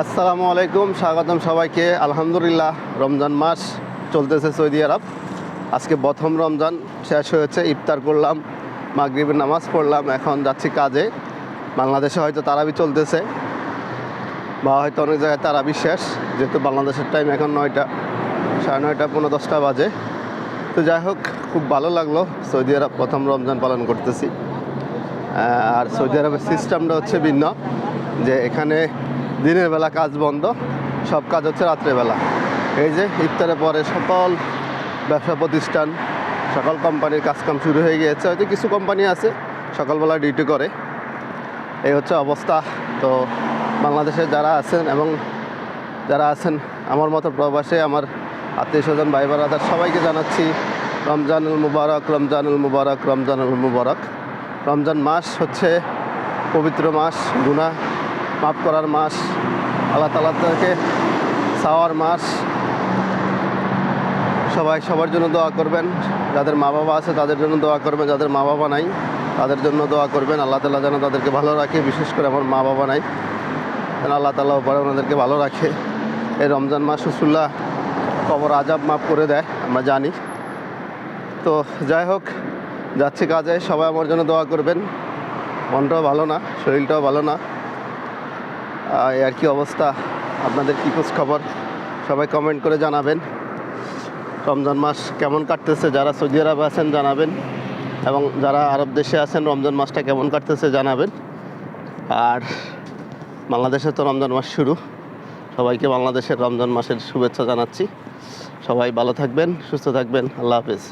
আসসালামু আলাইকুম, স্বাগতম সবাইকে। আলহামদুলিল্লাহ, রমজান মাস চলতেছে সৌদি আরব। আজকে প্রথম রমজান শেষ হয়েছে, ইফতার করলাম, মাগরিবের নামাজ পড়লাম, এখন যাচ্ছি কাজে। বাংলাদেশে হয়তো তারাবি চলতেছে বা হয়তো অনেক জায়গায় তারাবি শেষ, যেহেতু বাংলাদেশের টাইম এখন 9টা, 9:30, 10:30 বাজে। তো যাই হোক, খুব ভালো লাগলো। সৌদি আরব প্রথম রমজান পালন করতেছি। আর সৌদি আরবের সিস্টেমটা হচ্ছে ভিন্ন, যে এখানে দিনের বেলা কাজ বন্ধ, সব কাজ হচ্ছে রাত্রেবেলা। এই যে ইফতারের পরে সকল ব্যবসা প্রতিষ্ঠান, সকল কোম্পানির কাজকাম শুরু হয়ে গিয়েছে। হয়তো কিছু কোম্পানি আছে সকালবেলা ডিউটি করে, এই হচ্ছে অবস্থা। তো বাংলাদেশে যারা আছেন এবং যারা আছেন আমার মতো প্রবাসে, আমার আত্মীয় স্বজন, ভাই বারাদার, সবাইকে জানাচ্ছি রমজানুল মুবারক, রমজানুল মুবারক, রমজানুল মুবারক। রমজান মাস হচ্ছে পবিত্র মাস, গুনাহ মাফ করার মাস, আল্লাহ তাআলা থেকে চাওয়ার মাস। সবাই সবার জন্য দোয়া করবেন। যাদের মা বাবা আছে তাদের জন্য দোয়া করবেন, যাদের মা বাবা নাই তাদের জন্য দোয়া করবেন। আল্লাহ তাআলা যেন তাদেরকে ভালো রাখে। বিশেষ করে আমার মা বাবা নাই, যেন আল্লাহ তাআলা উপরে ওনাদেরকে ভালো রাখে। এই রমজান মাস রসুল্লাহ কবর আজাব মাফ করে দেয়, আমরা জানি। তো যাই হোক, যাচ্ছি কাজে, সবাই আমার জন্য দোয়া করবেন। মনটাও ভালো না, শরীরটাও ভালো না, এই আর কি অবস্থা। আপনাদের কী খোঁজ খবর সবাই কমেন্ট করে জানাবেন। রমজান মাস কেমন কাটতেছে, যারা সৌদি আরবে আছেন জানাবেন, এবং যারা আরব দেশে আছেন রমজান মাসটা কেমন কাটতেছে জানাবেন। আর বাংলাদেশে তো রমজান মাস শুরু, সবাইকে বাংলাদেশের রমজান মাসের শুভেচ্ছা জানাচ্ছি। সবাই ভালো থাকবেন, সুস্থ থাকবেন। আল্লাহ হাফেজ।